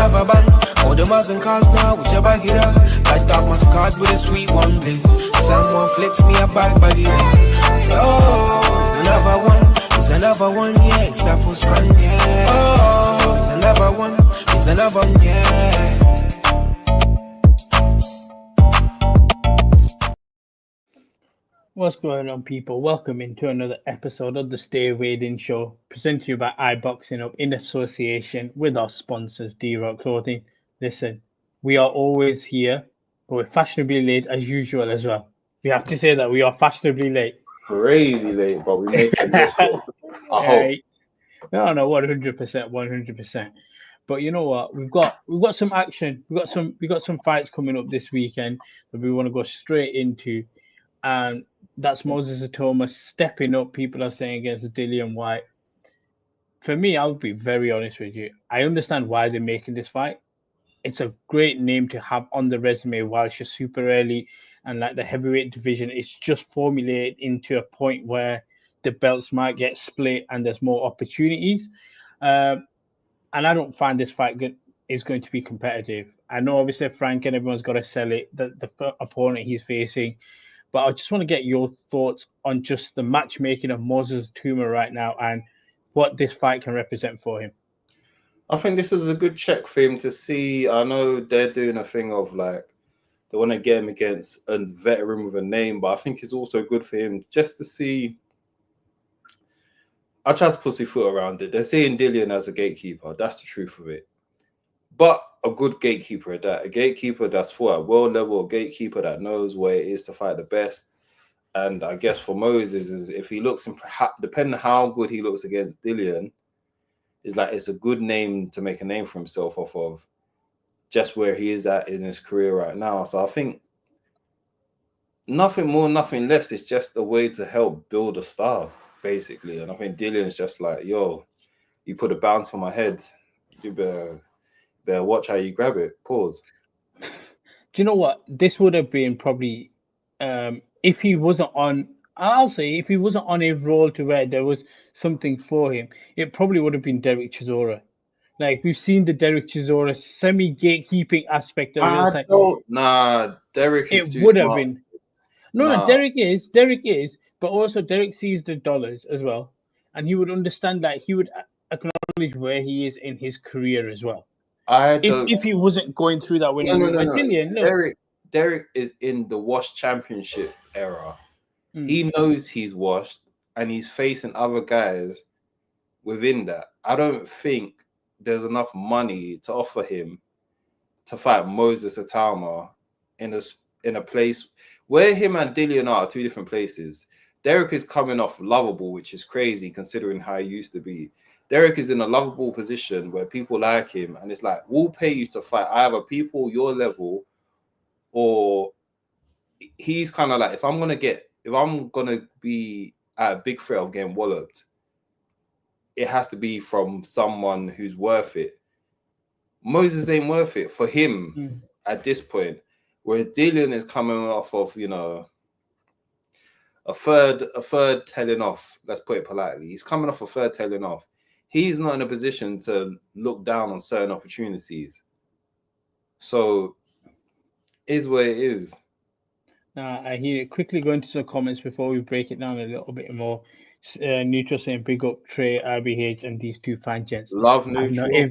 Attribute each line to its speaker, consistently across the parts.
Speaker 1: another band. All the Mars and cars now, whichever get up. Light up my card with a sweet one bliss. Someone flicks me a bag it up. Say, oh, it's another one. It's another one, yeah. It's a full strand, yeah. Oh, it's another one. It's another one, yeah.
Speaker 2: What's going on, people? Welcome into another episode of the Stay Waiting Show, presented to you by iBoxingHub in association with our sponsors, D-Rock Clothing. Listen, we are always here, but we're fashionably late as usual as well. We have to say that we are fashionably late.
Speaker 3: Crazy late, but we make it look good. I hope.
Speaker 2: No, 100%. But you know what? We've got some action. We got some fights coming up this weekend that we want to go straight into. And that's Moses Itauma stepping up, people are saying, against Dillian Whyte. For me, I'll be very honest with you. I understand why they're making this fight. It's a great name to have on the resume whilst you're super early, and like the heavyweight division, it's just formulated into a point where the belts might get split and there's more opportunities. And I don't find this fight is going to be competitive. I know obviously Frank and everyone's got to sell it, the opponent he's facing. But I just want to get your thoughts on just the matchmaking of Moses Itauma right now and what this fight can represent for him.
Speaker 3: I think this is a good check for him to see. I know they're doing a thing of like they want to get him against a veteran with a name, but I think it's also good for him just to see. I try to pussyfoot around it. They're saying Dillian as a gatekeeper. That's the truth of it. But a good gatekeeper at that. A gatekeeper that's fought at world level, a gatekeeper that knows where it is to fight the best. And I guess for Moses, is if he looks, depending on how good he looks against Dillian, it's a good name to make a name for himself off of just where he is at in his career right now. So I think nothing more, nothing less. It's just a way to help build a star, basically. And I think Dillian's just like, yo, you put a bounty on my head, you better watch how you grab it. Pause.
Speaker 2: Do you know what? This would have been probably if he wasn't on. I'll say if he wasn't on a roll to where there was something for him, it probably would have been Derek Chisora. Like we've seen the Derek Chisora semi-gatekeeping aspect of it.
Speaker 3: Derek.
Speaker 2: It would have been. No, Derek is, but also Derek sees the dollars as well, and he would understand that he would acknowledge where he is in his career as well. If he wasn't going through that winning Dillian,
Speaker 3: Derek is in the Wash Championship era. He knows he's washed and he's facing other guys within that. I don't think there's enough money to offer him to fight Moses Itauma in a place where him and Dillian are two different places. Derek is coming off lovable, which is crazy considering how he used to be. Derek is in a lovable position where people like him, and it's like, we'll pay you to fight either people your level, or he's kind of like, if I'm gonna be at a big threat of getting walloped, it has to be from someone who's worth it. Moses ain't worth it for him at this point, where Dillian is coming off of, a third telling off. Let's put it politely. He's coming off a third telling off. He's not in a position to look down on certain opportunities. So, is what it is.
Speaker 2: I hear it. Quickly go into some comments before we break it down a little bit more. Neutral saying, big up Trey, RBH, and these two fan gents.
Speaker 3: Love Neutral.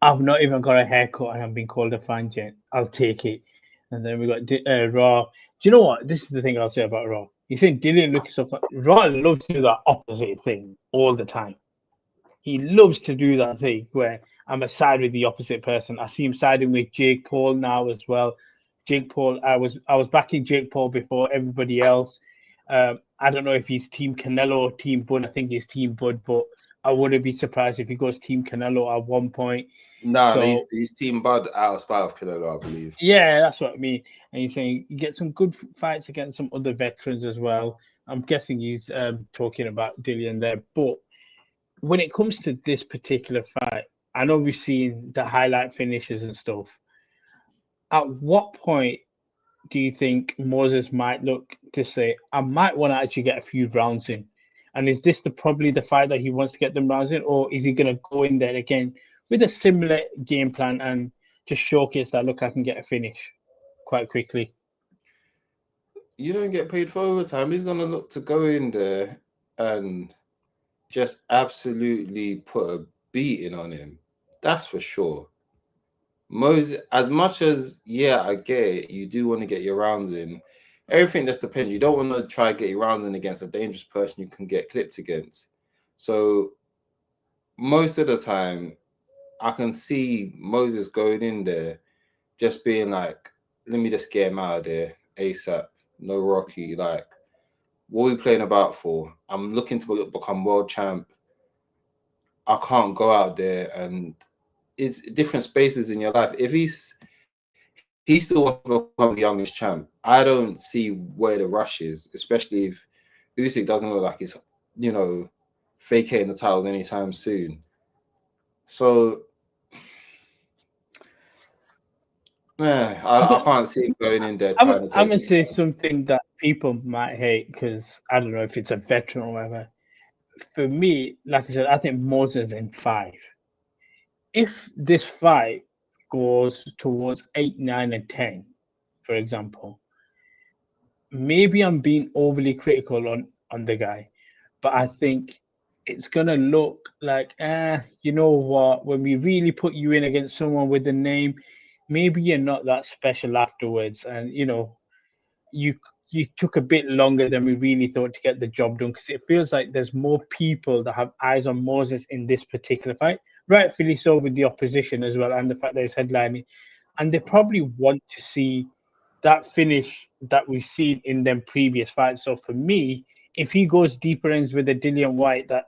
Speaker 2: I've not even got a haircut and I've been called a fan gent. I'll take it. And then we got Raw. Do you know what? This is the thing I'll say about Raw. You saying Dillian looks so fun. Raw loves to do that opposite thing all the time. He loves to do that thing where I'm a side with the opposite person. I see him siding with Jake Paul now as well. Jake Paul, I was backing Jake Paul before everybody else. I don't know if he's Team Canelo or Team Bud. I think he's Team Bud, but I wouldn't be surprised if he goes Team Canelo at one point.
Speaker 3: No, he's Team Bud out of spite of Canelo, I believe.
Speaker 2: Yeah, that's what I mean. And he's saying you get some good fights against some other veterans as well. I'm guessing he's talking about Dillian there. But when it comes to this particular fight, I know we've seen the highlight finishes and stuff. At what point do you think Moses might look to say, I might want to actually get a few rounds in? And is this probably the fight that he wants to get them rounds in? Or is he going to go in there again with a similar game plan and just showcase that, look, I can get a finish quite quickly.
Speaker 3: You don't get paid for overtime. He's gonna look to go in there and just absolutely put a beating on him. That's for sure. Moses, as much as I get it, you do want to get your rounds in. Everything just depends. You don't want to try to get your rounds in against a dangerous person you can get clipped against. So most of the time, I can see Moses going in there, just being like, "Let me just get him out of there ASAP. No Rocky. Like, what are we playing about for? I'm looking to become world champ. I can't go out there and it's different spaces in your life. If he still wants to become the youngest champ, I don't see where the rush is, especially if Usyk doesn't look like he's, vacating the titles anytime soon. So, I can't see him going in there trying to take.
Speaker 2: I'm gonna say something that people might hate because I don't know if it's a veteran or whatever. For me, like I said, I think Moses in 5. If this fight goes towards 8, 9, and 10, for example, maybe I'm being overly critical on the guy, but I think it's gonna look like, you know what? When we really put you in against someone with a name, maybe you're not that special afterwards, and you took a bit longer than we really thought to get the job done, because it feels like there's more people that have eyes on Moses in this particular fight, rightfully so, with the opposition as well, and the fact that he's headlining, and they probably want to see that finish that we've seen in them previous fights. So for me, if he goes deeper ends with a Dillian Whyte that,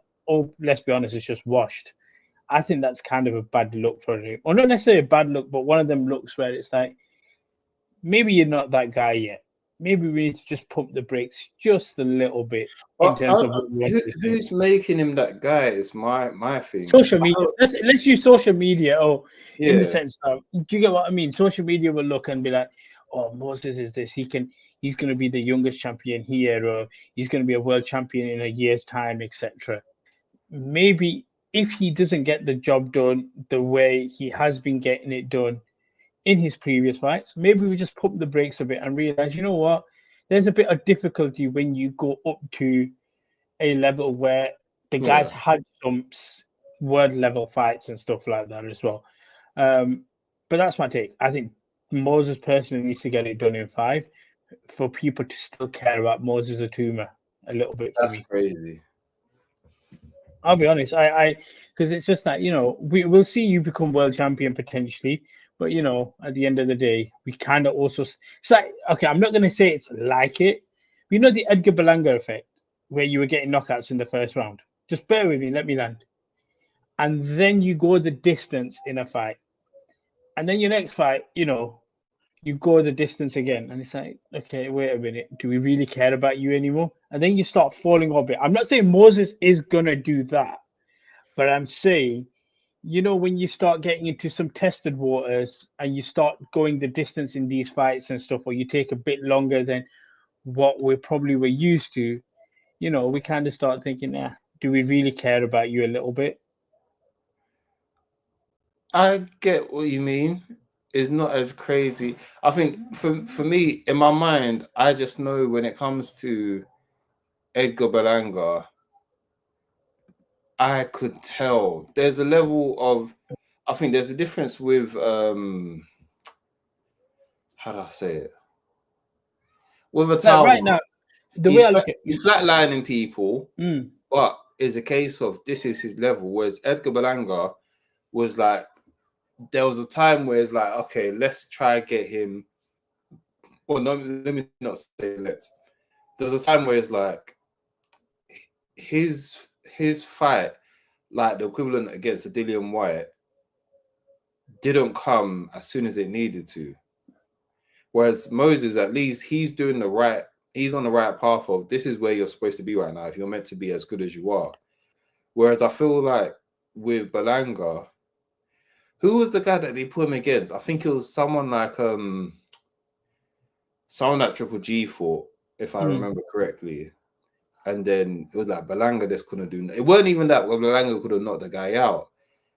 Speaker 2: let's be honest, is just washed, I think that's kind of a bad look for him. Or not necessarily a bad look, but one of them looks where it's like, maybe you're not that guy yet. Maybe we need to just pump the brakes just a little bit in terms of what we want to see.
Speaker 3: Who's making him that guy is my thing.
Speaker 2: Social media. Let's use social media. In the
Speaker 3: Yeah.
Speaker 2: sense of, do you get what I mean? Social media will look and be like, "Oh, Moses is this. He's going to be the youngest champion here, or he's going to be a world champion in a year's time, etc." Maybe if he doesn't get the job done the way he has been getting it done in his previous fights, maybe we just pump the brakes a bit and realize, you know what? There's a bit of difficulty when you go up to a level where the guys had some world level fights and stuff like that as well. But that's my take. I think Moses personally needs to get it done in 5 for people to still care about Moses Itauma a little bit. For me,
Speaker 3: that's crazy.
Speaker 2: I'll be honest. I because it's just that, we'll see you become world champion potentially, but at the end of the day, we kind of also, it's like, okay, I'm not going to say it's like it. You know the Edgar Berlanga effect, where you were getting knockouts in the first round. Just bear with me, let me land. And then you go the distance in a fight. And then your next fight, you go the distance again. And it's like, okay, wait a minute. Do we really care about you anymore? And then you start falling off it. I'm not saying Moses is going to do that. But I'm saying, when you start getting into some tested waters and you start going the distance in these fights and stuff, or you take a bit longer than what we probably were used to, we kind of start thinking, do we really care about you a little bit?
Speaker 3: I get what you mean. It's not as crazy. I think for me, in my mind, I just know when it comes to Edgar Berlanga, I could tell there's a level of, I think there's a difference with how do I say it? With Itauma,
Speaker 2: right now, the way I look at it,
Speaker 3: he's flatlining people, but it's a case of this is his level. Whereas Edgar Berlanga was like, there was a time where it's like, okay, let's try to get him. Well, no, let me not say let's. There's a time where it's like his fight, like the equivalent against Dillian Whyte, didn't come as soon as it needed to. Whereas Moses, at least he's on the right path of, this is where you're supposed to be right now if you're meant to be as good as you are. Whereas I feel like with Berlanga, who was the guy that they put him against? I think it was someone like someone that Triple G fought, if I remember correctly. And then it was like Berlanga just couldn't do it. It weren't even that Berlanga could have knocked the guy out.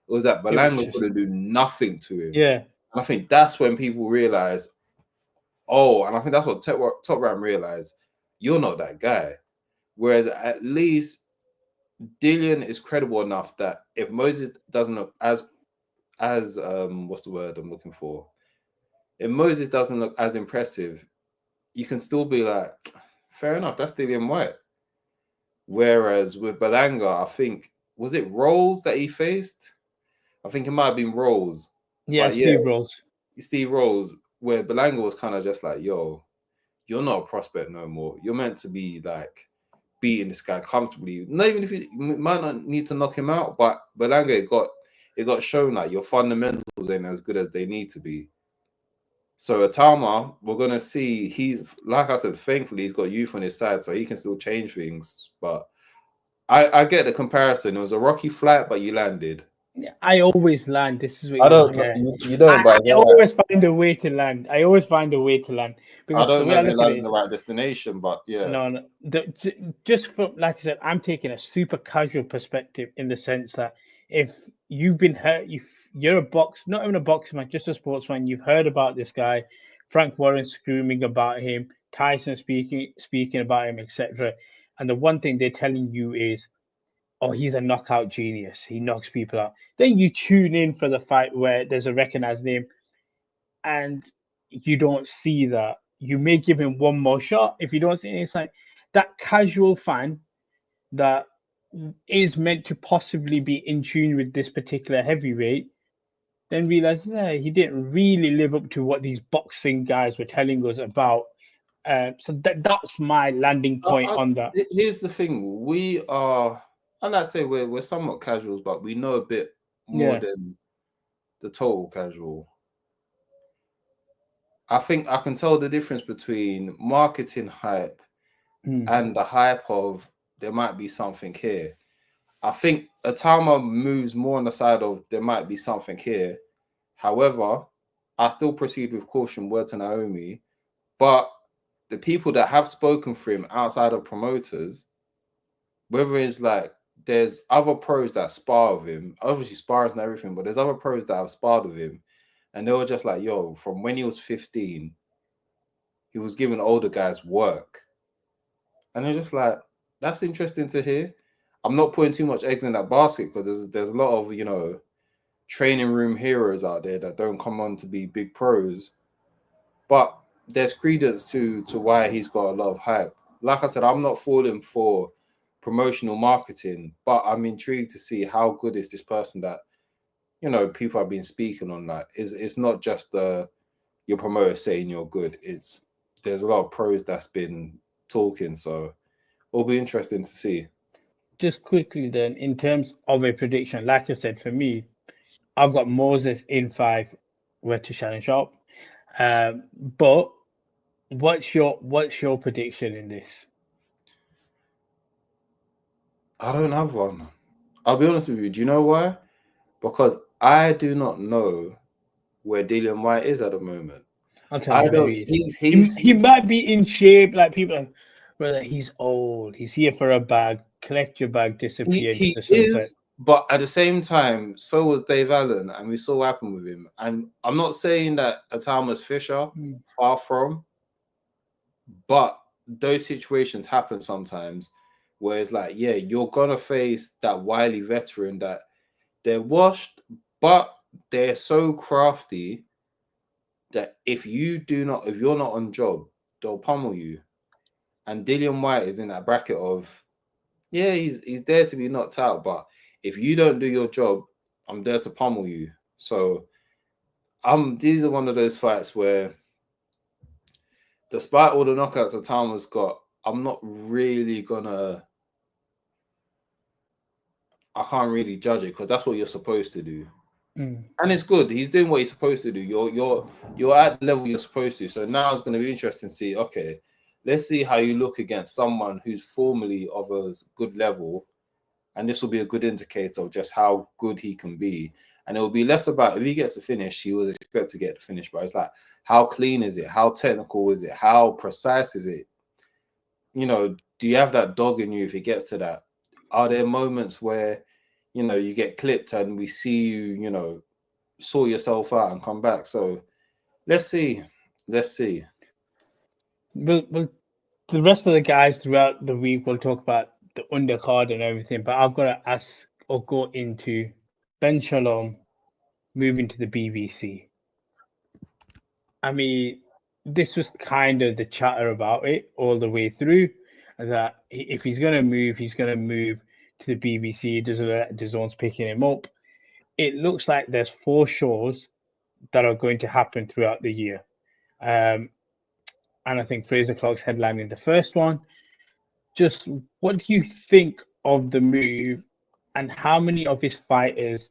Speaker 3: It was that Belanga couldn't do nothing to him.
Speaker 2: Yeah.
Speaker 3: And I think that's when people realize, and I think that's what Top Rank realized, you're not that guy. Whereas at least Dillian is credible enough that if Moses doesn't look as what's the word I'm looking for? If Moses doesn't look as impressive, you can still be like, fair enough, that's Dillian Whyte. Whereas with Belanga, I think, was it Rolls that he faced? I think it might have been Rolls.
Speaker 2: Yeah, Steve Rolls.
Speaker 3: Steve Rolls, where Belanga was kind of just like, yo, you're not a prospect no more. You're meant to be like beating this guy comfortably. Not even if you might not need to knock him out, but Belanga it got shown like your fundamentals ain't as good as they need to be. So Itauma, we're gonna see. He's, like I said, thankfully he's got youth on his side, so he can still change things. But I get the comparison. It was a rocky flight, but you landed.
Speaker 2: I always land. This is what
Speaker 3: I don't know. You don't.
Speaker 2: I always find a way to land. I always find a way to land.
Speaker 3: Because I don't know if it lands in the right destination, but yeah.
Speaker 2: No. Just from, like I said, I'm taking a super casual perspective in the sense that if you've been hurt, you're not even a boxer man, just a sportsman. You've heard about this guy, Frank Warren screaming about him, Tyson speaking about him, etc. And the one thing they're telling you is, oh, he's a knockout genius. He knocks people out. Then you tune in for the fight where there's a recognized name and you don't see that. You may give him one more shot. If you don't see any sign, that casual fan that is meant to possibly be in tune with this particular heavyweight then realize he didn't really live up to what these boxing guys were telling us about. So that's my landing point on that.
Speaker 3: Here's the thing. We are, I'd like to say we're somewhat casuals, but we know a bit more than the total casual. I think I can tell the difference between marketing hype and the hype of there might be something here. I think Itauma moves more on the side of there might be something here. However, I still proceed with caution, word to Naomi. But the people that have spoken for him outside of promoters, whether it's like there's other pros that spar with him, obviously spars and everything, but there's other pros that have sparred with him. And they were just like, yo, from when he was 15, he was giving older guys work. And they're just like, that's interesting to hear. I'm not putting too much eggs in that basket because there's a lot of, training room heroes out there that don't come on to be big pros. But there's credence to why he's got a lot of hype. Like I said, I'm not falling for promotional marketing, but I'm intrigued to see how good is this person that, people have been speaking on that. It's not just your promoter saying you're good. There's a lot of pros that's been talking, so it'll be interesting to see.
Speaker 2: Just quickly then, in terms of a prediction, like I said, for me, I've got Moses in 5, where to Shannon Sharp. But what's your prediction in this?
Speaker 3: I don't have one. I'll be honest with you. Do you know why? Because I do not know where Dillian Whyte is at the moment.
Speaker 2: I'll tell you where he might be in shape, like people brother, he's old. He's here for a bag. Collect your bag, disappear.
Speaker 3: He is, but at the same time, so was Dave Allen, and we saw what happened with him. And I'm not saying that Itauma's Fisher, far from, but those situations happen sometimes where it's like, yeah, you're gonna face that wily veteran that they're washed, but they're so crafty that if you're not on job, they'll pummel you. And Dillian Whyte is in that bracket of, yeah, he's there to be knocked out, but if you don't do your job, I'm there to pummel you. So these are one of those fights where, despite all the knockouts that Itauma's got, I'm not really I can't really judge it because that's what you're supposed to do. And it's good. He's doing what he's supposed to do. You're at the level you're supposed to. So now it's going to be interesting to see, okay, let's see how you look against someone who's formerly of a good level. And this will be a good indicator of just how good he can be. And it will be less about if he gets the finish, he was expected to get the finish. But it's like, how clean is it? How technical is it? How precise is it? Do you have that dog in you if it gets to that? Are there moments where you get clipped and we see you, sort yourself out and come back. So let's see.
Speaker 2: Well, the rest of the guys throughout the week will talk about the undercard and everything, but I've got to ask or go into Ben Shalom moving to the BBC. I mean, this was kind of the chatter about it all the way through, that if he's going to move, he's going to move to the BBC. DAZN's picking him up. It looks like there's 4 shows that are going to happen throughout the year. And I think Fraser Clark's headlining the first one. Just what do you think of the move, and how many of his fighters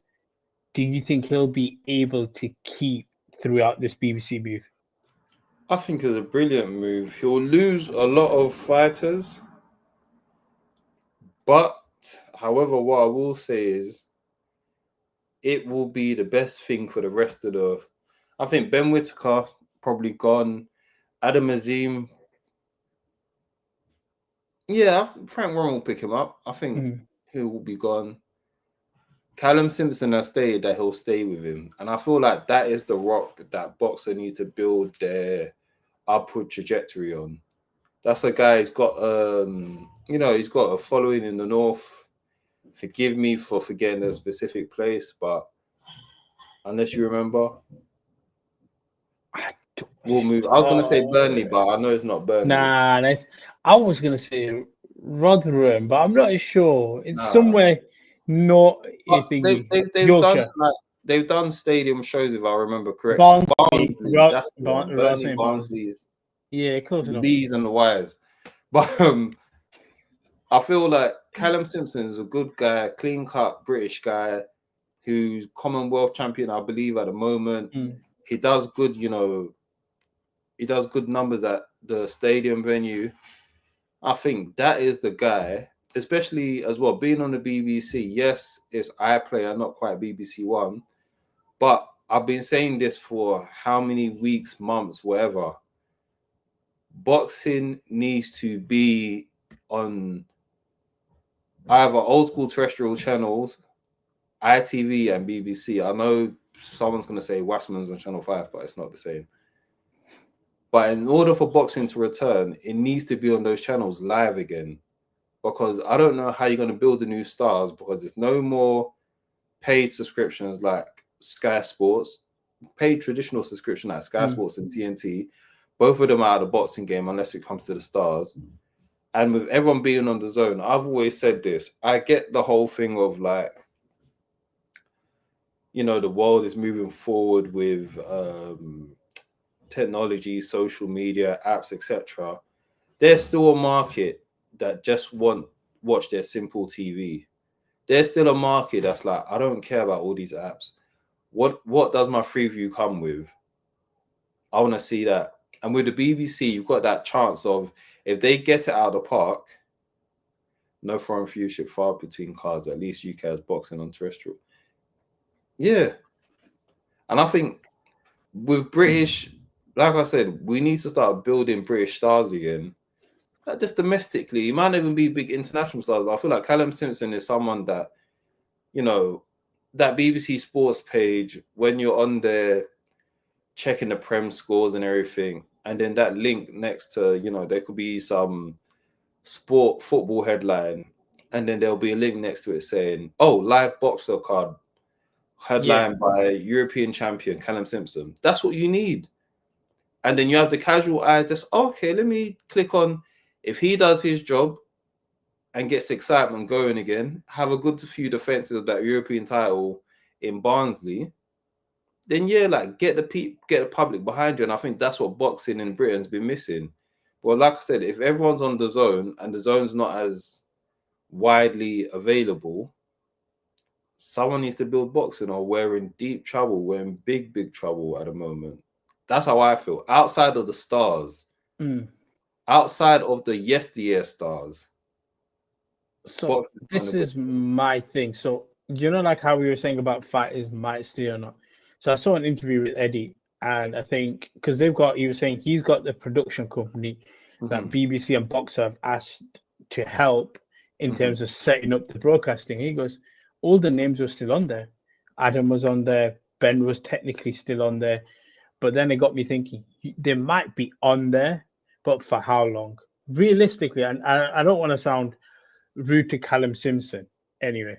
Speaker 2: do you think he'll be able to keep throughout this BBC move?
Speaker 3: I think it's a brilliant move. He'll lose a lot of fighters, but however, what I will say is it will be the best thing for the rest of the. I think Ben Whittaker probably gone. Adam Azim, yeah, Frank Warren will pick him up. I think he will be gone. Callum Simpson has stated that he'll stay with him, and I feel like that is the rock that boxer need to build their upward trajectory on. That's a guy who's got he's got a following in the north. Forgive me for forgetting the specific place, but unless you remember, we'll move. I was gonna say Burnley, but I know it's not Burnley.
Speaker 2: Nah, I was gonna say Rotherham, but I'm not sure. It's somewhere not.
Speaker 3: They've done stadium shows, if I remember correctly. Barnsley's.
Speaker 2: Yeah, close enough.
Speaker 3: Lees and the Wires, but I feel like Callum Simpson is a good guy, clean cut British guy who's Commonwealth champion, I believe, at the moment. He does good, he does good numbers at the stadium venue. I think that is the guy, especially as well, being on the BBC. Yes, it's iPlayer, not quite BBC One, but I've been saying this for how many weeks, months, whatever. Boxing needs to be on either old school terrestrial channels, ITV and BBC. I know someone's going to say Wassman's on Channel 5, but it's not the same. But in order for boxing to return, it needs to be on those channels live again. Because I don't know how you're going to build the new stars, because there's no more paid subscriptions like Sky Sports, paid traditional subscription like Sky Sports and TNT. Both of them are out of the boxing game unless it comes to the stars. And with everyone being on DAZN, I've always said this. I get the whole thing of like, the world is moving forward with technology, social media, apps, etc. There's still a market that just watch their simple TV. There's still a market that's like, I don't care about all these apps. What does my Freeview come with? I want to see that. And with the BBC, you've got that chance of, if they get it out of the park, no foreign viewership far between cards, at least UK has boxing on terrestrial. Yeah. And I think with British, like I said, we need to start building British stars again. Not just domestically, you might not even be big international stars, but I feel like Callum Simpson is someone that, that BBC Sports page, when you're on there checking the Prem scores and everything, and then that link next to, there could be some football headline, and then there'll be a link next to it saying, live boxer card headlined by European champion Callum Simpson. That's what you need. And then you have the casual eye just, okay, let me click on, if he does his job and gets excitement going again, have a good few defenses of that European title in Barnsley, then get the public behind you. And I think that's what boxing in Britain's been missing. Well, like I said, if everyone's on DAZN and DAZN's not as widely available, someone needs to build boxing, or we're in deep trouble. We're in big trouble at the moment. That's how I feel. Outside of the stars, outside of the yesteryear stars.
Speaker 2: So this is my thing. So, like how we were saying about fighters might stay or not. So I saw an interview with Eddie, and I think because he was saying he's got the production company that BBC and Boxer have asked to help in terms of setting up the broadcasting. He goes, all the names were still on there. Adam was on there. Ben was technically still on there. But then it got me thinking, they might be on there, but for how long? Realistically, and I don't want to sound rude to Callum Simpson. Anyway,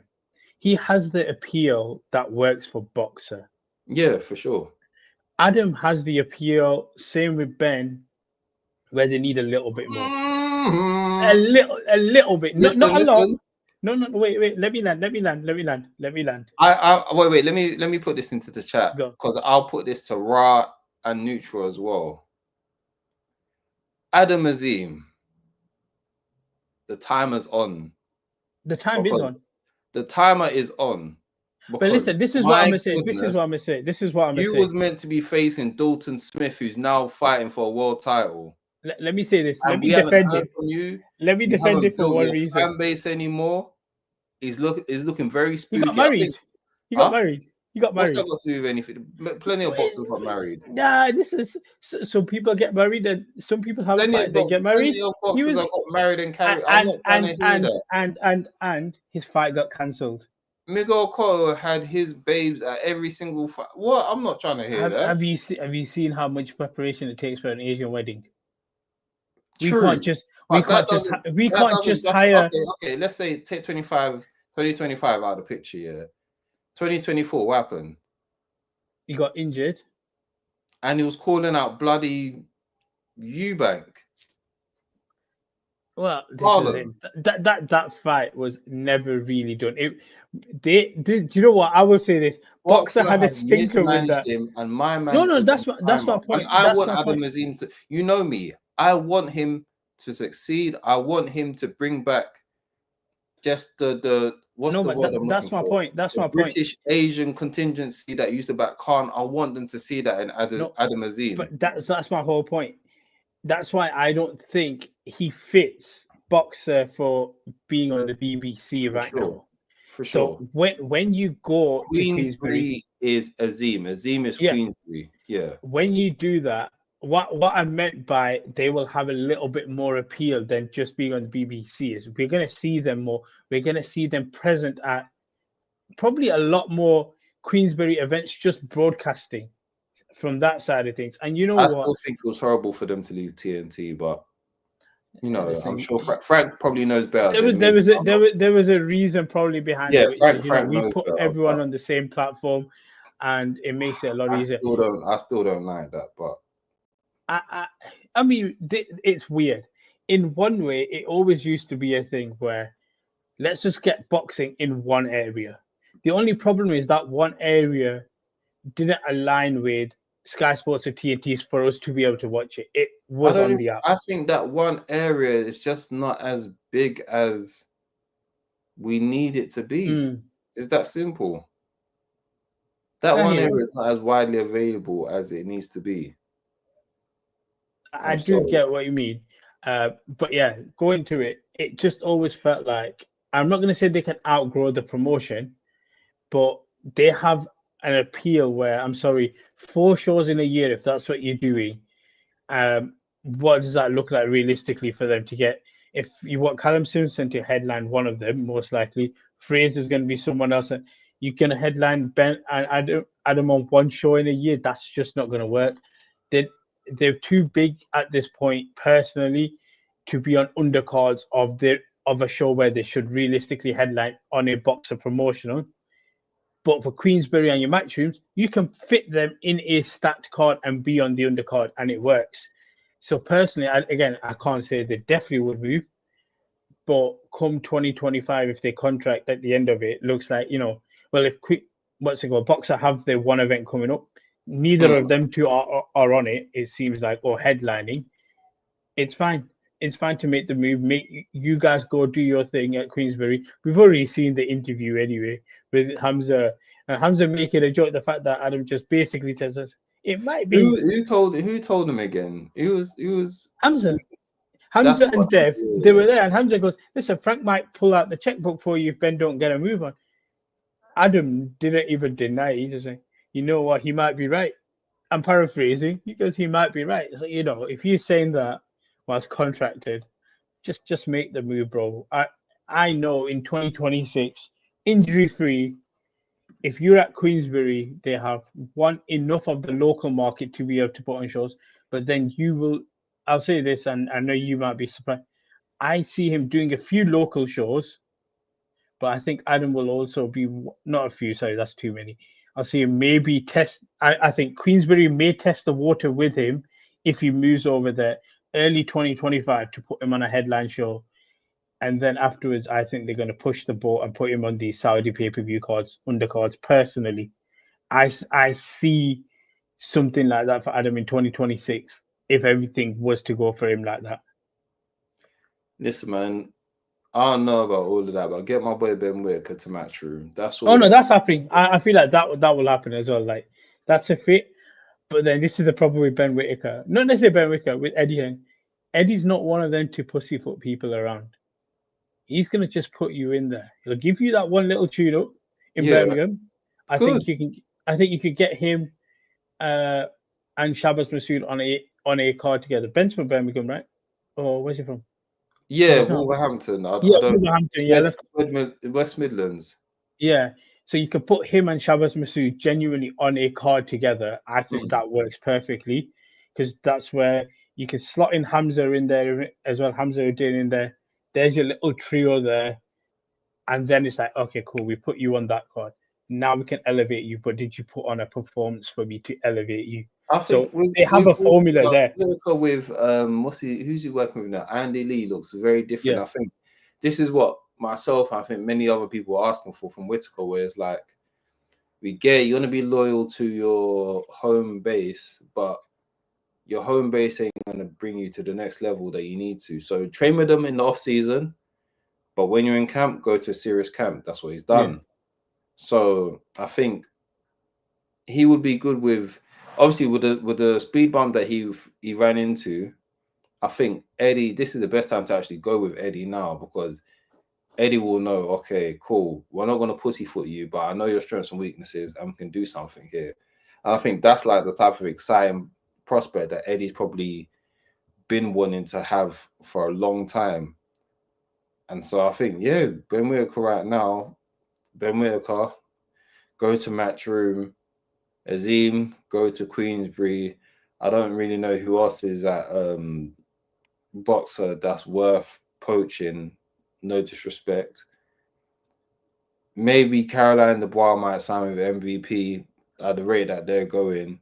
Speaker 2: he has the appeal that works for Boxer.
Speaker 3: Yeah, for sure.
Speaker 2: Adam has the appeal, same with Ben, where they need a little bit more. A little bit. Not a lot. No, wait. Let me land.
Speaker 3: Wait. Let me put this into the chat because I'll put this to Ra and Neutral as well. Adam Azim, the timer's on.
Speaker 2: The time is on.
Speaker 3: The timer is on.
Speaker 2: But listen, this is what I'm gonna say. You
Speaker 3: was meant to be facing Dalton Smith, who's now fighting for a world title.
Speaker 2: Let me say this. Let me defend it. Let me defend it for one reason.
Speaker 3: Fan base anymore. Is looking very spooky.
Speaker 2: He got married. He got married.
Speaker 3: What's that got to do with anything? Plenty of boxers got married.
Speaker 2: Yeah, this is some people get married and some people haven't. They get married.
Speaker 3: Plenty of boxers got married and carried.
Speaker 2: And his fight got cancelled.
Speaker 3: Miguel Cotto had his babes at every single fight. What? I'm not trying to hear that.
Speaker 2: Have you seen how much preparation it takes for an Asian wedding?
Speaker 3: True.
Speaker 2: We can't just hire.
Speaker 3: Okay, let's say take 2025 out of the picture. Yeah, 2024. What happened?
Speaker 2: He got injured,
Speaker 3: and he was calling out bloody Eubank.
Speaker 2: Well, that fight was never really done. Do you know what? I will say this: Boxer had a stinker with that.
Speaker 3: And my man.
Speaker 2: No, that's my point.
Speaker 3: And I want Adam Azim to. You know me. I want him to succeed. I want him to bring back just the what's the word?
Speaker 2: That's my point. That's my point.
Speaker 3: British Asian contingency that used to back Khan. I want them to see that in Adam Azim.
Speaker 2: But that's my whole point. That's why I don't think he fits Boxer for being on the BBC right now.
Speaker 3: For sure.
Speaker 2: So when you go to Queensbury
Speaker 3: is Azim. Azim is Queensbury. Yeah.
Speaker 2: When you do that, what I meant by they will have a little bit more appeal than just being on the BBC is we're going to see them more. We're going to see them present at probably a lot more Queensbury events, just broadcasting from that side of things. And you know what?
Speaker 3: I still think it was horrible for them to leave TNT, but you know, I'm sure Frank probably knows better.
Speaker 2: There was a reason probly behind it.
Speaker 3: Frank
Speaker 2: we put everyone on the same platform, and it makes it a lot easier.
Speaker 3: I still don't like that, but
Speaker 2: I mean, it's weird. In one way, it always used to be a thing where let's just get boxing in one area. The only problem is that one area didn't align with Sky Sports or TNT for us to be able to watch it. It was on the app.
Speaker 3: I think that one area is just not as big as we need it to be. It's that simple. That one area is not as widely available as it needs to be.
Speaker 2: I do get what you mean. But yeah, going to it, it just always felt like, I'm not going to say they can outgrow the promotion, but they have an appeal where, I'm sorry, 4 shows in a year, if that's what you're doing, what does that look like realistically for them to get? If you want Callum Simpson to headline one of them, most likely, Fraser's going to be someone else. You're going to headline Ben and Adam on one show in a year. That's just not going to work. They're too big at this point, personally, to be on undercards of a show where they should realistically headline on a Boxer promotional. But for Queensbury and your matchrooms, you can fit them in a stacked card and be on the undercard, and it works. So personally, I can't say they definitely would move, but come 2025, if they contract at the end of it, looks like, well, if Boxer have their one event coming up, neither of them two are on it. It seems like, or headlining. It's fine. It's fine to make the move. Make you guys go do your thing at Queensbury. We've already seen the interview anyway with Hamza. Hamza making a joke the fact that Adam just basically tells us it might be.
Speaker 3: Who told him again? It was
Speaker 2: Hamza. Hamza and Dev. They were there, and Hamza goes, "Listen, Frank might pull out the checkbook for you if Ben don't get a move on." Adam didn't even deny it. He just said, "You know what? He might be right." I'm paraphrasing because he might be right. So if you're saying that whilst contracted, just make the move, bro. I know in 2026, injury-free. If you're at Queensbury, they have enough of the local market to be able to put on shows. But then you will, I'll say this, and I know you might be surprised. I see him doing a few local shows, but I think Adam will also be not a few. Sorry, that's too many. I'll see him maybe test. I think Queensbury may test the water with him if he moves over there early 2025 to put him on a headline show. And then afterwards, I think they're going to push the boat and put him on these Saudi pay-per-view undercards. Personally, I see something like that for Adam in 2026 if everything was to go for him like that.
Speaker 3: Listen, man, I don't know about all of that, but get my boy Ben Whitaker to Matchroom. That's all.
Speaker 2: Oh no, that's happening. I feel like that will happen as well. Like that's a fit. But then this is the problem with Ben Whitaker. Not necessarily Ben Whitaker, with Eddie. Eddie's not one of them to pussyfoot people around. He's gonna just put you in there. He'll give you that one little tune up in Birmingham. I think you could get him and Shabazz Masood on a card together. Ben's from Birmingham, right? Or where's he from?
Speaker 3: Yeah, Wolverhampton. Wolverhampton. West Midlands.
Speaker 2: Yeah. So you could put him and Shabazz Masood genuinely on a card together. I think that works perfectly because that's where you can slot in Hamza in there as well. Hamza Uddin in there. There's your little trio there. And then it's like, okay, cool. We put you on that card. Now we can elevate you. But did you put on a performance for me to elevate you?
Speaker 3: I think
Speaker 2: they have a formula there.
Speaker 3: With who's he working with now? Andy Lee looks very different. Yeah. I think this is what myself, I think many other people are asking for from Whitaker, where it's like, we get you want to be loyal to your home base, but your home base ain't going to bring you to the next level that you need to. So train with them in the off season, but when you're in camp, go to a serious camp. That's what he's done. Yeah. So I think he would be good with, obviously with the speed bump that he ran into. I think Eddie, this is the best time to actually go with Eddie now, because Eddie will know, okay, cool, we're not going to pussyfoot you, but I know your strengths and weaknesses and we can do something here. And I think that's like the type of exciting prospect that Eddie's probably been wanting to have for a long time. And so I think, yeah, Ben Whitaker right now, Ben Whitaker, go to Matchroom, Azim, go to Queensbury. I don't really know who else is at boxer that's worth poaching. No disrespect. Maybe Caroline Dubois might sign with MVP at the rate that they're going.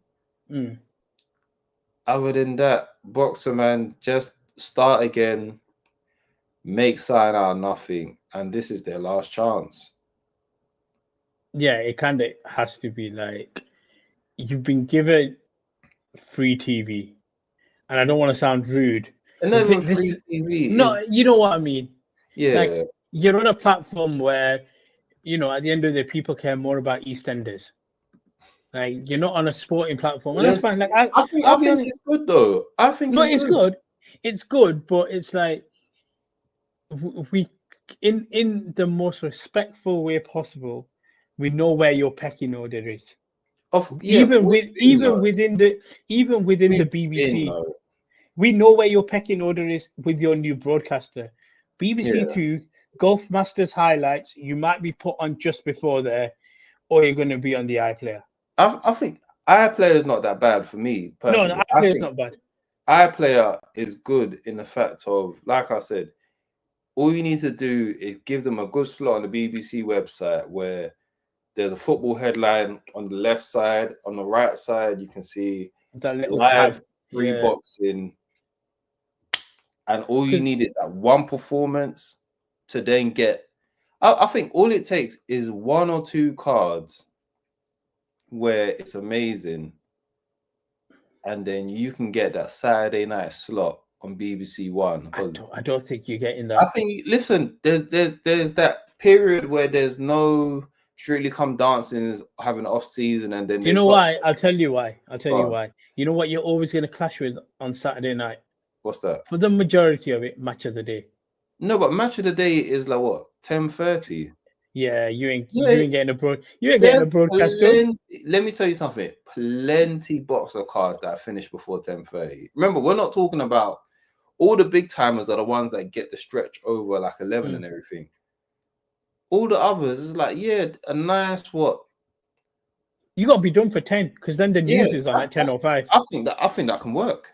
Speaker 3: Other than that, boxer, man, just start again, make sign out of nothing, and this is their last chance.
Speaker 2: Yeah, it kind of has to be like, you've been given free TV, and I don't want to sound rude.
Speaker 3: And then free TV.
Speaker 2: No, you know what I mean.
Speaker 3: Yeah,
Speaker 2: like, you're on a platform where, you know, at the end of the day, people care more about EastEnders. Like, you're not on a sporting platform, and that's fine. Like, I think
Speaker 3: it's good though. I think
Speaker 2: it's good. It's good, but it's like we, in the most respectful way possible, we know where your pecking order is. Even within the BBC, we know where your pecking order is with your new broadcaster. BBC Two, Golf Masters highlights, you might be put on just before there, or you're going to be on the iPlayer.
Speaker 3: I think iPlayer is not that bad for me personally.
Speaker 2: No, iPlayer is not bad.
Speaker 3: iPlayer is good in the fact of, like I said, all you need to do is give them a good slot on the BBC website where there's a football headline on the left side. On the right side, you can see
Speaker 2: that little
Speaker 3: live free boxing. And all you need is that one performance to then get... I think all it takes is one or two cards where it's amazing. And then you can get that Saturday night slot on BBC One.
Speaker 2: I don't think you're getting that.
Speaker 3: I think, listen, there's that period where there's no Strictly Come Dancing, having off season, and then...
Speaker 2: You know why? I'll tell you why. You know what you're always going to clash with on Saturday night?
Speaker 3: What's that?
Speaker 2: For the majority of it, Match of the Day.
Speaker 3: No, but Match of the Day is like what, 10:30?
Speaker 2: Yeah, you ain't getting a broadcast.
Speaker 3: Let me tell you something. Plenty boxer cards that finish before 10:30. Remember, we're not talking about all the big timers are the ones that get the stretch over like 11 and everything. All the others is like, yeah, a nice what?
Speaker 2: You got to be done for 10 because then the news is on at 10:05.
Speaker 3: I think that can work.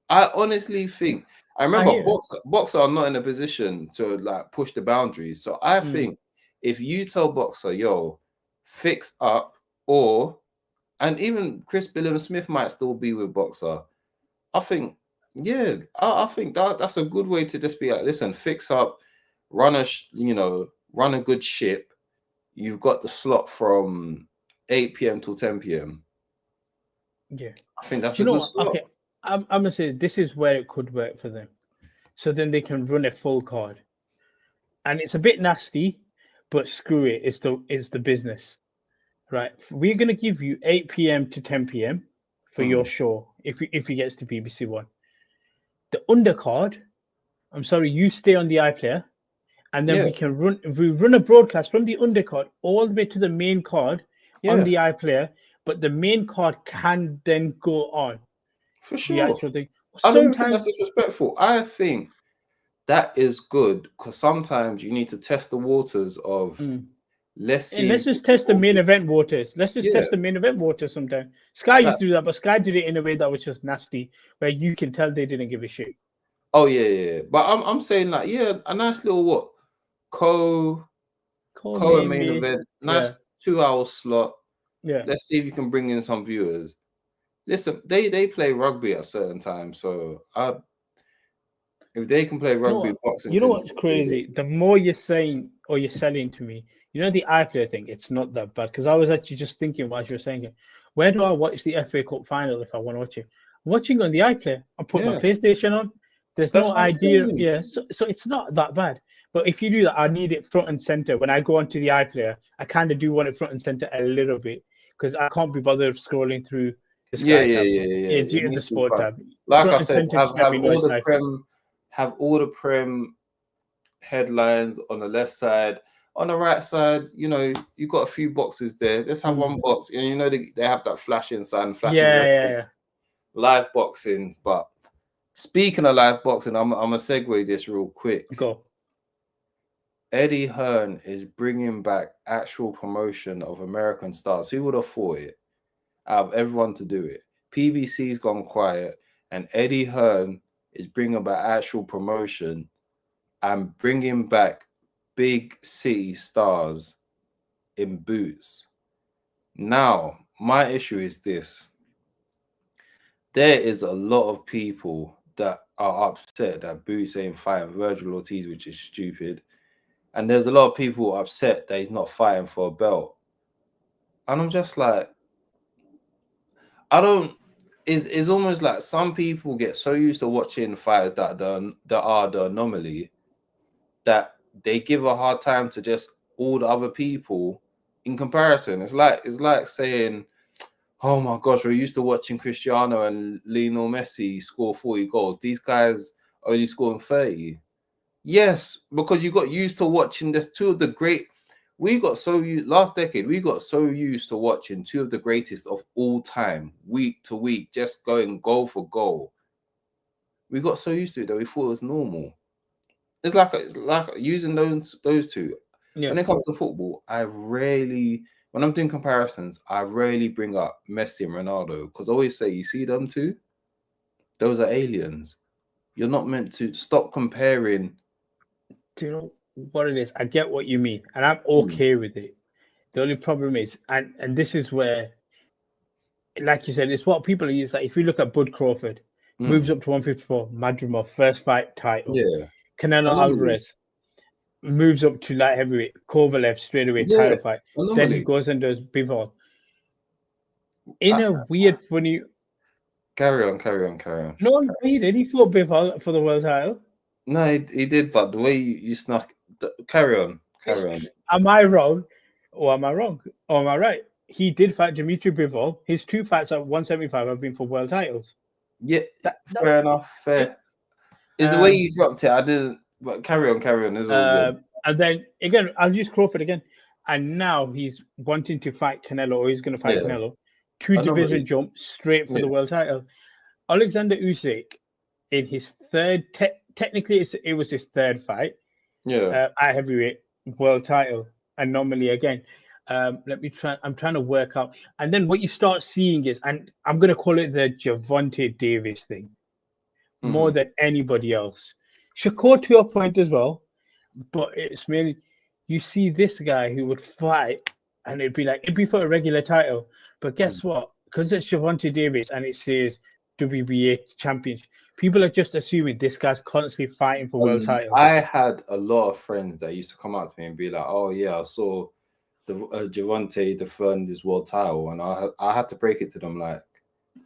Speaker 3: I honestly think. I remember Boxer are not in a position to like push the boundaries. So I think if you tell Boxer, yo, fix up, and even Chris Billiam Smith might still be with Boxer. I think, yeah, I think that's a good way to just be like, listen, fix up, run a good ship. You've got the slot from 8 p.m. till 10 p.m.
Speaker 2: Yeah,
Speaker 3: I think that's a good slot.
Speaker 2: Okay, I'm gonna say this is where it could work for them. So then they can run a full card, and it's a bit nasty, but screw it, it's the business, right? We're gonna give you 8 p.m. to 10 p.m. for your show if he gets to BBC One. The undercard, I'm sorry, you stay on the iPlayer, and then we run a broadcast from the undercard all the way to the main card on the iPlayer, but the main card can then go on.
Speaker 3: For sure.
Speaker 2: The actual thing.
Speaker 3: I don't think that's disrespectful. I think that is good because sometimes you need to test the waters of let's
Speaker 2: just test the main event waters. Let's just test the main event waters sometimes. Sky used to do that, but Sky did it in a way that was just nasty, where you can tell they didn't give a shit.
Speaker 3: Oh yeah. But I'm saying like, a nice little main event, nice 2-hour slot. Yeah. Let's see if you can bring in some viewers. Listen, they play rugby at certain times, so if they can play rugby, boxing.
Speaker 2: You know what's crazy? The more you're saying or you're selling to me, the iPlayer thing, it's not that bad. Because I was actually just thinking while you were saying it, where do I watch the FA Cup final if I want to watch it? I'm watching on the iPlayer. I put my PlayStation on. There's no idea. Yeah, so it's not that bad. But if you do that, I need it front and center. When I go onto the iPlayer, I kind of do want it front and center a little bit because I can't be bothered scrolling through the Sky tab. Yeah, the sport tab.
Speaker 3: Like I said, have all the Prem headlines on the left side. On the right side, you've got a few boxes there. Let's have one box. And they have that flashing sign, live boxing. But speaking of live boxing, I'm gonna segue this real quick.
Speaker 2: Go.
Speaker 3: Eddie Hearn is bringing back actual promotion of American stars. Who would have thought it? Out of everyone to do it, PBC's gone quiet, and Eddie Hearn is bringing back actual promotion and bringing back big city stars in boots. Now, my issue is this. There is a lot of people that are upset that Boots ain't fighting Virgil Ortiz, which is stupid. And there's a lot of people upset that he's not fighting for a belt. And I'm just like, it's almost like some people get so used to watching fighters that are the anomaly that they give a hard time to just all the other people in comparison. It's like saying, oh my gosh, we're used to watching Cristiano and Lionel Messi score 40 goals. These guys only scoring 30. Yes, because you got used to watching this two of the great. Last decade, we got so used to watching two of the greatest of all time, week to week, just going goal for goal. We got so used to it that we thought it was normal. It's like using those two. Yeah. When it comes to football, when I'm doing comparisons, I rarely bring up Messi and Ronaldo because I always say, you see them two? Those are aliens. You're not meant to stop comparing.
Speaker 2: Do you know what it is? I get what you mean, and I'm okay with it. The only problem is, and this is where, like you said, it's what people use. Like if you look at Bud Crawford, moves up to 154, Madrimov, first fight title. Yeah. Canelo Alvarez moves up to light heavyweight, Kovalev straight away title fight. Then he goes and does Bivol. In a weird, funny.
Speaker 3: Carry on.
Speaker 2: No, he did. He fought Bivol for the world title.
Speaker 3: No, he did, but the way you snuck. Carry on.
Speaker 2: Am I wrong, or am I wrong, or am I right? He did fight Dimitri Bivol. His 2 fights at 175 have been for world titles.
Speaker 3: Yeah, fair enough. Fair. Is the way you dropped it? I didn't. But carry on. It's all good.
Speaker 2: And then again, I'll use Crawford again. And now he's wanting to fight Canelo, or he's going to fight Canelo. 2 division jump straight for the world title. Alexander Usyk in his third. Technically, it was his 3rd fight.
Speaker 3: Yeah.
Speaker 2: At heavyweight, world title anomaly again. Let me try. I'm trying to work out. And then what you start seeing is, and I'm gonna call it the Gervonta Davis thing, more than anybody else. Shakur to your point as well, but it's mainly you see this guy who would fight, and it'd be for a regular title. But guess what? Because it's Gervonta Davis and it says WBA championship, people are just assuming this guy's constantly fighting for world titles.
Speaker 3: I had a lot of friends that used to come out to me and be like, "Oh yeah, I saw the Gervonta defend his world title," and I had to break it to them like,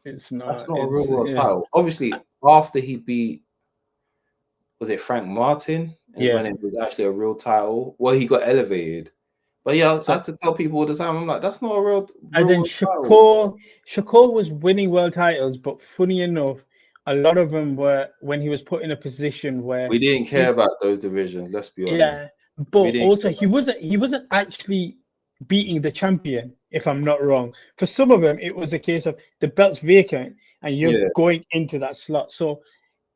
Speaker 2: that's
Speaker 3: not a real world title. Obviously, after he beat, was it Frank Martin? And when it was actually a real title, well, he got elevated. But yeah, I had to tell people all the time, I'm like, that's not a real
Speaker 2: and then Shakur was winning world titles, but funny enough, a lot of them were when he was put in a position where
Speaker 3: we didn't care about those divisions. Let's be honest.
Speaker 2: Yeah, but also he wasn't actually beating the champion, if I'm not wrong. For some of them, it was a case of the belt's vacant and you're going into that slot. So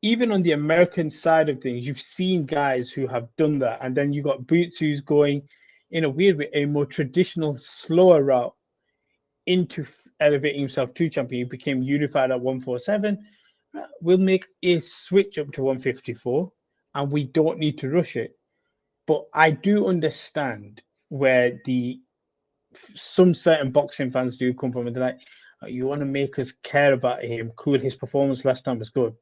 Speaker 2: even on the American side of things, you've seen guys who have done that, and then you got Boots who's going in a weird way, a more traditional, slower route into elevating himself to champion. He became unified at 147. We'll make a switch up to 154, and we don't need to rush it. But I do understand where some certain boxing fans do come from, and they're like, you want to make us care about him. Cool, his performance last time was good,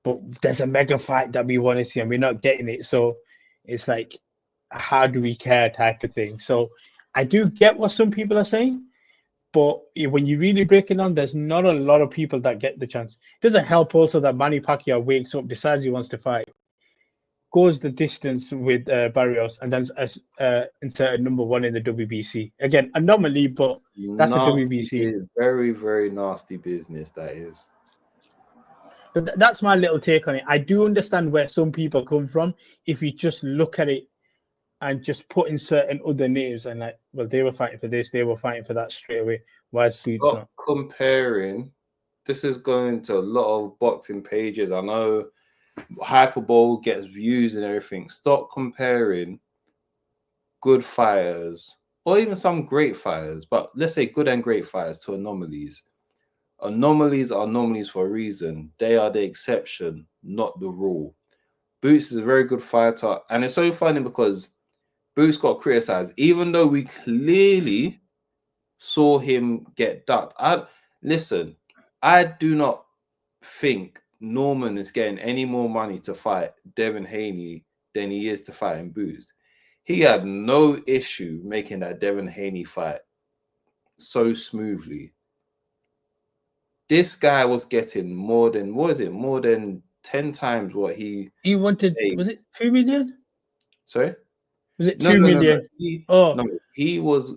Speaker 2: but there's a mega fight that we want to see and we're not getting it. So it's like, how do we care type of thing. So I do get what some people are saying, but when you really break it down, there's not a lot of people that get the chance. It doesn't help also that Manny Pacquiao wakes up, decides he wants to fight, goes the distance with Barrios, and then inserted number 1 in the WBC. Again, anomaly, but that's nasty, a WBC.
Speaker 3: Very, very nasty business, that is.
Speaker 2: But that's my little take on it. I do understand where some people come from. If you just look at it and just put in certain other names and like, well, they were fighting for this, they were fighting for that straight away. Why is Boots not?
Speaker 3: Comparing. This is going to a lot of boxing pages. I know Hyperbole gets views and everything. Stop comparing good fighters or even some great fighters, but let's say good and great fighters, to anomalies. Anomalies are anomalies for a reason. They are the exception, not the rule. Boots is a very good fighter, and it's so funny because Boots got criticized, even though we clearly saw him get ducked. Listen, I do not think Norman is getting any more money to fight Devin Haney than he is to fight in Boots. He had no issue making that Devin Haney fight so smoothly. This guy was getting more than 10 times what he
Speaker 2: wanted. Paid. Was it 2 million?
Speaker 3: Sorry?
Speaker 2: Was it 2 million?
Speaker 3: No, he was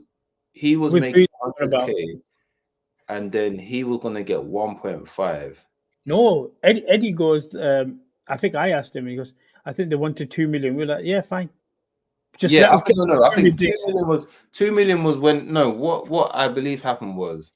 Speaker 3: making 100K, and then he was gonna get 1.5.
Speaker 2: No, Eddie goes. I think I asked him. He goes, I think they wanted 2 million. We're like, yeah, fine.
Speaker 3: I think 2 million was when what I believe happened was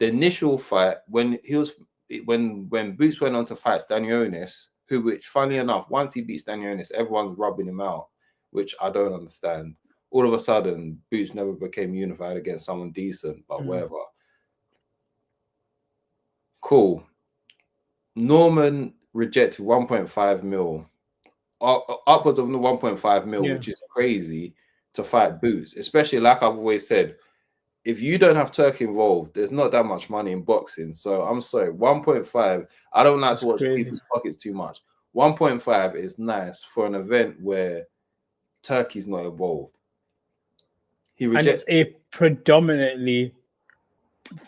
Speaker 3: the initial fight when Boots went on to fight Stanionis, which funny enough, once he beat Stanionis, everyone's rubbing him out, which I don't understand. All of a sudden, Boots never became unified against someone decent, but whatever. Cool. Norman rejected 1.5 mil, upwards of 1.5 mil, which is crazy to fight Boots, especially like I've always said. If you don't have Turkey involved, there's not that much money in boxing. So I'm sorry, 1.5. I don't like to watch people's pockets too much. 1.5 is nice for an event where Turkey's not involved. He rejected.
Speaker 2: And it's a predominantly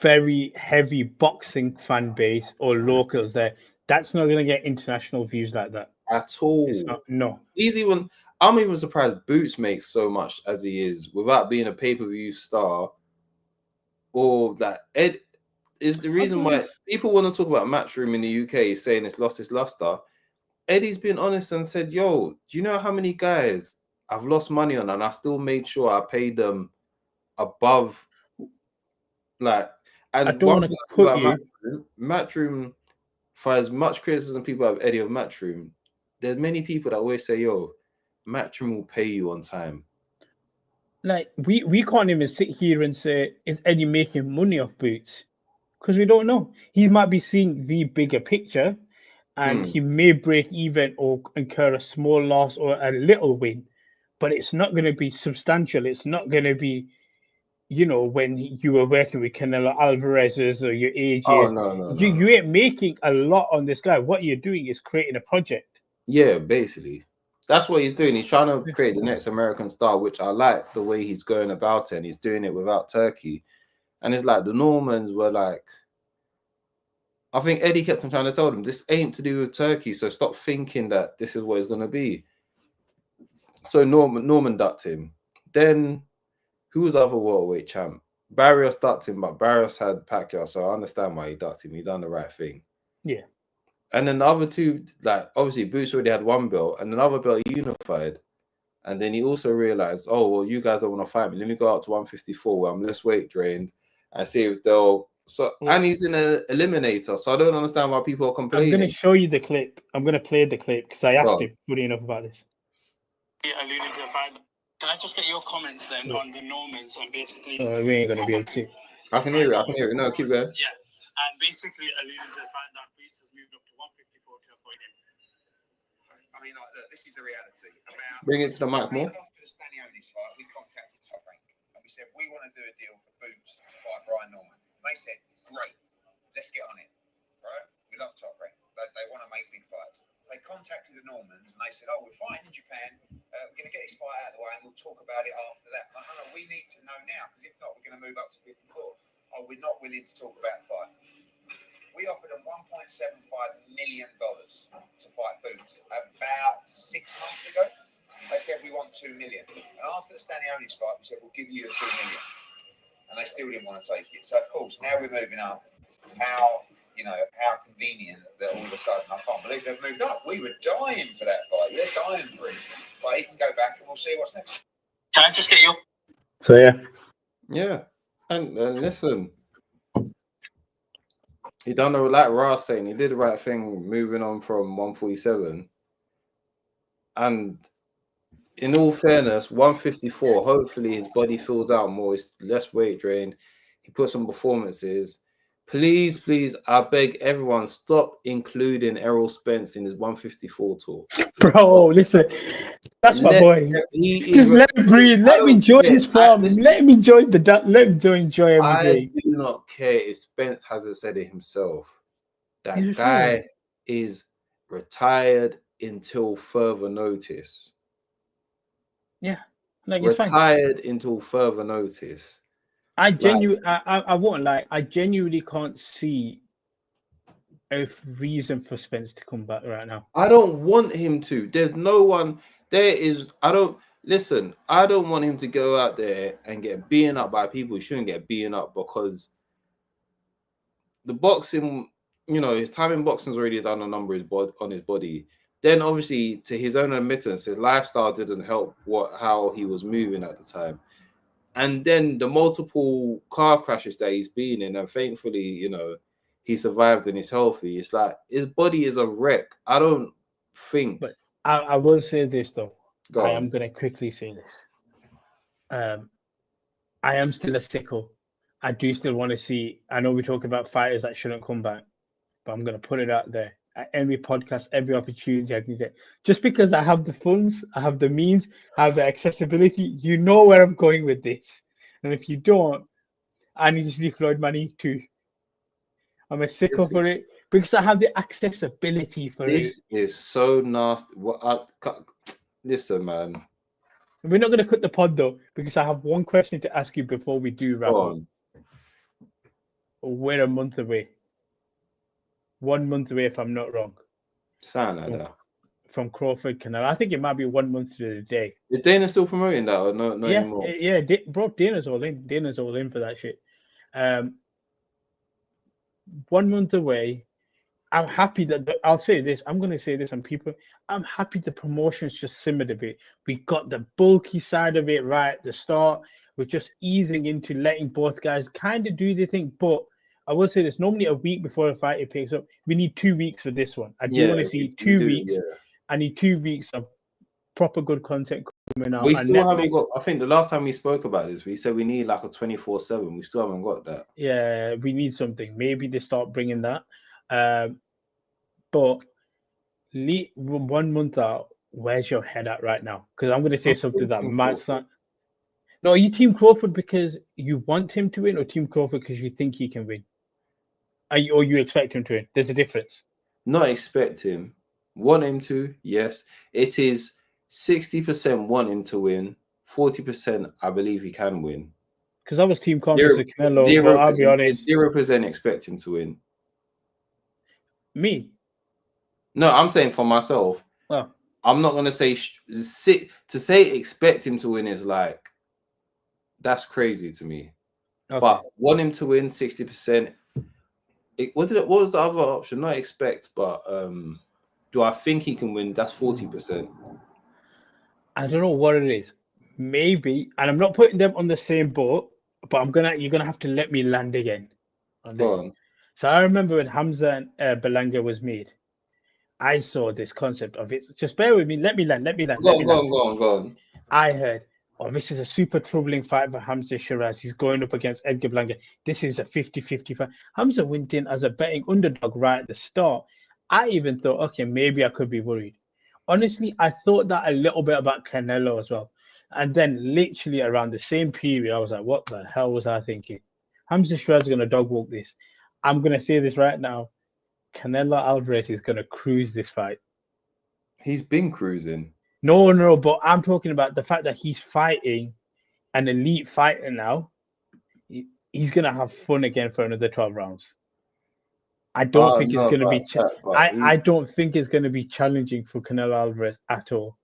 Speaker 2: very heavy boxing fan base or locals there. That's not going to get international views like that
Speaker 3: at all.
Speaker 2: It's not, no.
Speaker 3: I'm even surprised Boots makes so much as he is without being a pay-per-view star. Or that Ed is the reason why people want to talk about Matchroom in the UK, saying it's lost its luster. Eddie's been honest and said, "Yo, do you know how many guys I've lost money on, and I still made sure I paid them above, like." And
Speaker 2: I don't want to put you
Speaker 3: Matchroom, for as much criticism people have of Matchroom, there's many people that always say, "Yo, Matchroom will pay you on time."
Speaker 2: Like we can't even sit here and say, is Eddie making money off Boots? Because we don't know. He might be seeing the bigger picture, and he may break even or incur a small loss or a little win, but it's not going to be substantial. It's not going to be, when you were working with Canelo Alvarez's or your
Speaker 3: Oh
Speaker 2: AJ's.
Speaker 3: no.
Speaker 2: You ain't making a lot on this guy. What you're doing is creating a project.
Speaker 3: Yeah, basically. That's what he's doing. He's trying to create the next American star, which I like the way he's going about it, and he's doing it without Turkey. And it's like the Normans were like, I think Eddie kept on trying to tell them, this ain't to do with Turkey, so stop thinking that this is what it's going to be. So Norman ducked him. Then, who was the other welterweight champ? Barrios ducked him, but Barrios had Pacquiao, so I understand why he ducked him. He done the right thing.
Speaker 2: Yeah. And
Speaker 3: then the other two, like, obviously, Boots already had one belt, and another belt he unified. And then he also realized, oh, well, you guys don't want to fight me. Let me go out to 154 where I'm less weight drained and see if they'll... So, and he's in an eliminator, so I don't understand why people are complaining.
Speaker 2: I'm going to show you the clip. I'm going to play the clip because I asked him, funny enough, about this.
Speaker 4: Yeah, alluded to the fact that... Can I just get your comments then on the Normans and basically...
Speaker 2: We ain't going to be able to.
Speaker 3: I can hear it. No, keep going.
Speaker 4: Yeah, and basically alluded to the fact that Boots has moved up to 154 to avoid him.
Speaker 5: I mean, like, look, this is the reality.
Speaker 3: Bring it to the mic more.
Speaker 5: After the Stanionis fight, we contacted Top Rank and we said, we want to do a deal for Boots to fight Brian Norman. They said, great, let's get on it. Right? We love Top Rank. They want to make big fights. They contacted the Normans and they said, oh, we're fighting in Japan. We're going to get this fight out of the way and we'll talk about it after that. Like, no, we need to know now because if not, we're going to move up to 54. Oh, we're not willing to talk about the fight. We offered them $1.75 million to fight Boots about 6 months ago. They said we want $2 million. And after the Stanionis fight, we said we'll give you the $2 million. And they still didn't want to take it. So of course, now we're moving up. How convenient that all of a sudden, I can't believe they've moved up. We were dying for that fight. They're dying for it. But he can go back and we'll see what's next.
Speaker 4: Can I just get your...
Speaker 2: So
Speaker 3: yeah. And listen, he done the, like Ross saying, he did the right thing moving on from 147. And in all fairness, 154, hopefully his body fills out more, he's less weight drained, he puts some performances. Please, I beg everyone, stop including Errol Spence in his 154 tour.
Speaker 2: Bro, listen, that's my boy. Just let him breathe. Let him enjoy his form. Let him enjoy enjoy every day.
Speaker 3: I do not care if Spence hasn't said it himself. That guy is retired until further notice.
Speaker 2: Yeah, like
Speaker 3: retired until further notice.
Speaker 2: I won't lie. I genuinely can't see a reason for Spence to come back right now.
Speaker 3: I don't want him to. There's no one. I don't want him to go out there and get beaten up by people who shouldn't get beaten up because the boxing, his time in boxing's already done a number on his body. Then obviously, to his own admittance, his lifestyle didn't help how he was moving at the time. And then the multiple car crashes that he's been in, and thankfully, he survived and he's healthy. It's like his body is a wreck. I don't think.
Speaker 2: But I will say this though. I am going to quickly say this. I am still a sicko. I do still want to see. I know we talk about fighters that shouldn't come back, but I'm going to put it out there. At every podcast, every opportunity I can get. Just because I have the funds, I have the means, I have the accessibility, you know where I'm going with this. And if you don't, I need to see Floyd Money too. I'm a sicko for it because I have the accessibility for it.
Speaker 3: This is so nasty. Listen, man.
Speaker 2: We're not going to cut the pod though because I have one question to ask you before we do wrap up. We're a month away. 1 month away, if I'm not wrong.
Speaker 3: Sound like that.
Speaker 2: From Crawford Canal. I think it might be 1 month to the day.
Speaker 3: Is Dana still promoting that or no anymore?
Speaker 2: Yeah, bro, Dana's all in. Dana's all in for that shit. 1 month away. I'm happy that I'll say this. I'm going to say this on people. I'm happy the promotions just simmered a bit. We got the bulky side of it right at the start. We're just easing into letting both guys kind of do their thing, but I will say this, normally a week before a fight it picks up. We need 2 weeks for this one. I do want to see 2 weeks. Yeah. I need 2 weeks of proper good content coming out.
Speaker 3: We
Speaker 2: and
Speaker 3: still
Speaker 2: Netflix,
Speaker 3: haven't got. I think the last time we spoke about this, we said we need like a 24/7. We still haven't got that.
Speaker 2: Yeah, we need something. Maybe they start bringing that. But 1 month out, where's your head at right now? Because I'm going to say something that might sound. No, are you Team Crawford because you want him to win, or Team Crawford because you think he can win? Or you expect him to win? There's a difference.
Speaker 3: Not expect him. Want him to? Yes. It is 60% want him to win. 40% I believe he can win.
Speaker 2: Because I was Team Conference with Canelo, but I'll be honest.
Speaker 3: 0% expect him to win.
Speaker 2: Me?
Speaker 3: No, I'm saying for myself.
Speaker 2: Oh.
Speaker 3: I'm not gonna say to say expect him to win is like that's crazy to me. Okay. But want him to win 60%. What was the other option? Not expect, but do I think he can win? That's 40%.
Speaker 2: I don't know what it is. Maybe, and I'm not putting them on the same boat, but you're gonna have to let me land again on this. Go on. So I remember when Hamza and Belanga was made, I saw this concept of it. Just bear with me. Let me land. Go on. I heard, oh, this is a super troubling fight for Hamza Shiraz. He's going up against Edgar Belanga. This is a 50-50 fight. Hamza went in as a betting underdog right at the start. I even thought, okay, maybe I could be worried. Honestly, I thought that a little bit about Canelo as well. And then literally around the same period, I was like, what the hell was I thinking? Hamza Shiraz is going to dog walk this. I'm going to say this right now. Canelo Alvarez is going to cruise this fight.
Speaker 3: He's been cruising.
Speaker 2: No, but I'm talking about the fact that he's fighting an elite fighter now. He's going to have fun again for another 12 rounds. I don't think it's going to be. I don't think it's going to be challenging for Canelo Alvarez at all.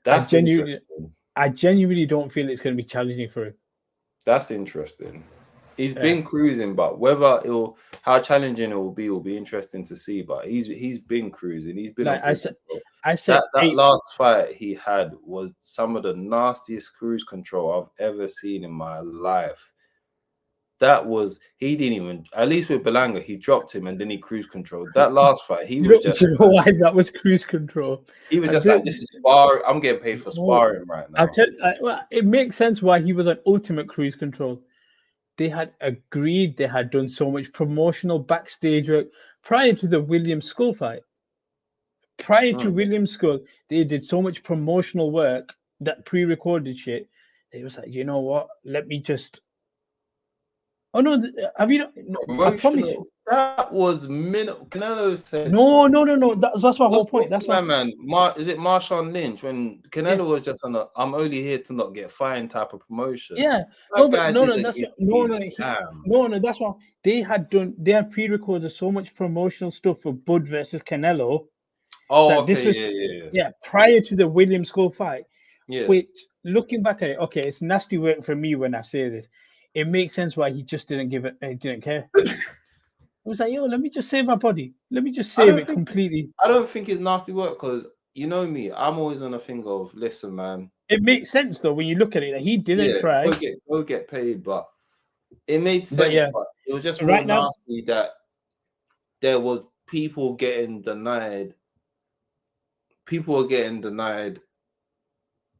Speaker 3: That's interesting.
Speaker 2: I genuinely don't feel it's going to be challenging for him.
Speaker 3: That's interesting. He's been cruising, but how challenging it will be interesting to see. But he's been cruising. He's been. Like I said that last fight he had was some of the nastiest cruise control I've ever seen in my life. He didn't even, at least with Belanga, he dropped him and then he cruise controlled. That last fight, he was just.
Speaker 2: You know why that was cruise control?
Speaker 3: He was just like, this is sparring. I'm getting paid for sparring right now.
Speaker 2: It makes sense why he was on ultimate cruise control. They had agreed, they had done so much promotional backstage work prior to the William Skull fight. Prior to William Skull, they did so much promotional work, that pre-recorded shit. They was like, you know what? Let me just. Oh no! Have you not? No, I promise you.
Speaker 3: That was minute. Canelo said.
Speaker 2: No. That's my whole point. That's my
Speaker 3: man. Is it Marshawn Lynch when Canelo was just on I'm only here to not get fined type of promotion?
Speaker 2: Yeah. That's why they had done. They had pre-recorded so much promotional stuff for Bud versus Canelo.
Speaker 3: Oh, okay. This was,
Speaker 2: yeah. Prior to the William Skull fight.
Speaker 3: Yeah.
Speaker 2: Which, looking back at it, okay, it's nasty work for me when I say this. It makes sense why he just didn't give it. He didn't care. He was like, yo, let me just save my body. Let me just save it completely.
Speaker 3: I don't think it's nasty work because you know me. I'm always on a thing of, listen, man.
Speaker 2: It makes sense though when you look at it. Like, he didn't try.
Speaker 3: Go get paid, but it made sense. But it was just right nasty that there was people getting denied. People were getting denied.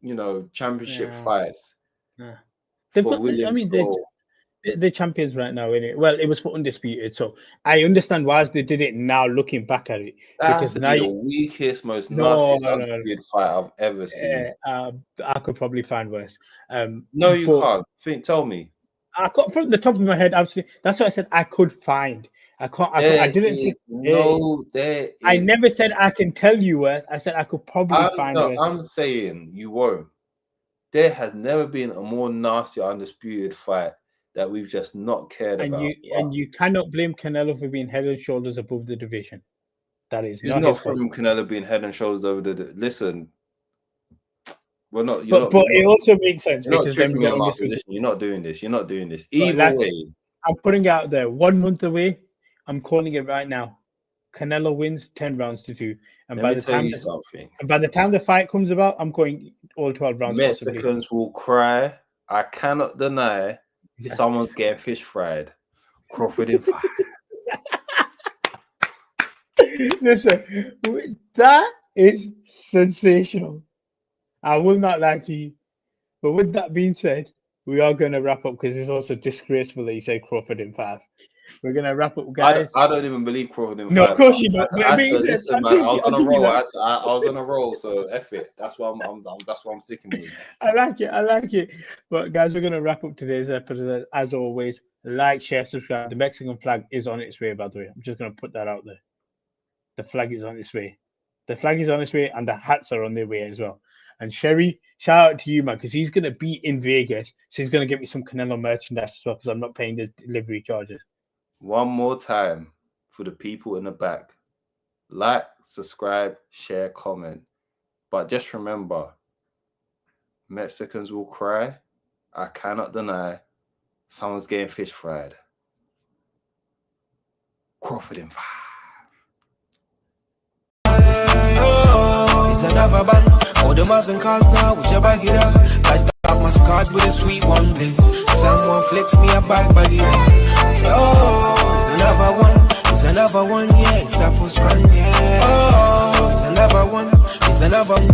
Speaker 3: You know, championship fights.
Speaker 2: Yeah. They're champions right now, innit? Well, it was for undisputed, so I understand why they did it now. Looking back at it,
Speaker 3: because now the weakest, most nastiest undisputed fight I've ever seen.
Speaker 2: I could probably find worse.
Speaker 3: No, you can't. Tell me.
Speaker 2: I got from the top of my head. Absolutely, that's what I said. I could find. I can't. I didn't say.
Speaker 3: No, there.
Speaker 2: I never said I can tell you worse. I said I could probably find worse.
Speaker 3: I'm saying you won't. There has never been a more nasty undisputed fight that we've just not cared about.
Speaker 2: And you cannot blame Canelo for being head and shoulders above the division. That is
Speaker 3: not from Canelo being head and shoulders over the. Listen, we're not.
Speaker 2: But it also makes sense because then we got
Speaker 3: You're not doing this. You're not doing this. Either way,
Speaker 2: I'm putting it out there. 1 month away. I'm calling it right now. Canelo wins 10 rounds to 2. And by the time the fight comes about, I'm going all 12 rounds.
Speaker 3: Mexicans will cry. I cannot deny someone's getting fish fried. Crawford in fight.
Speaker 2: Listen, that It's sensational. I will not lie to you. But with that being said, we are going to wrap up because it's also disgraceful that you said Crawford in 5. We're going to wrap up, guys.
Speaker 3: I don't even believe Crawford in 5.
Speaker 2: No, of course you don't.
Speaker 3: Listen, man, I was on a roll. I was on a roll, so F it. That's what I'm sticking with.
Speaker 2: I like it. But guys, we're going to wrap up today's episode. As always, like, share, subscribe. The Mexican flag is on its way, by the way. I'm just going to put that out there. The flag is on its way. The flag is on its way, and the hats are on their way as well. And Sherry, shout out to you, man, because he's going to be in Vegas. So he's going to get me some Canelo merchandise as well, because I'm not paying the delivery charges.
Speaker 3: One more time for the people in the back. Like, subscribe, share, comment. But just remember, Mexicans will cry. I cannot deny someone's getting fish fried. Crawford in 5.
Speaker 1: It's another band. All the Muslim cars now, whichever get up. Light up my card with a sweet one bliss. Someone flicks me a back it up. So, it's another one. It's another one, yeah. It's a full strand, yeah. Oh, it's another one. It's another one.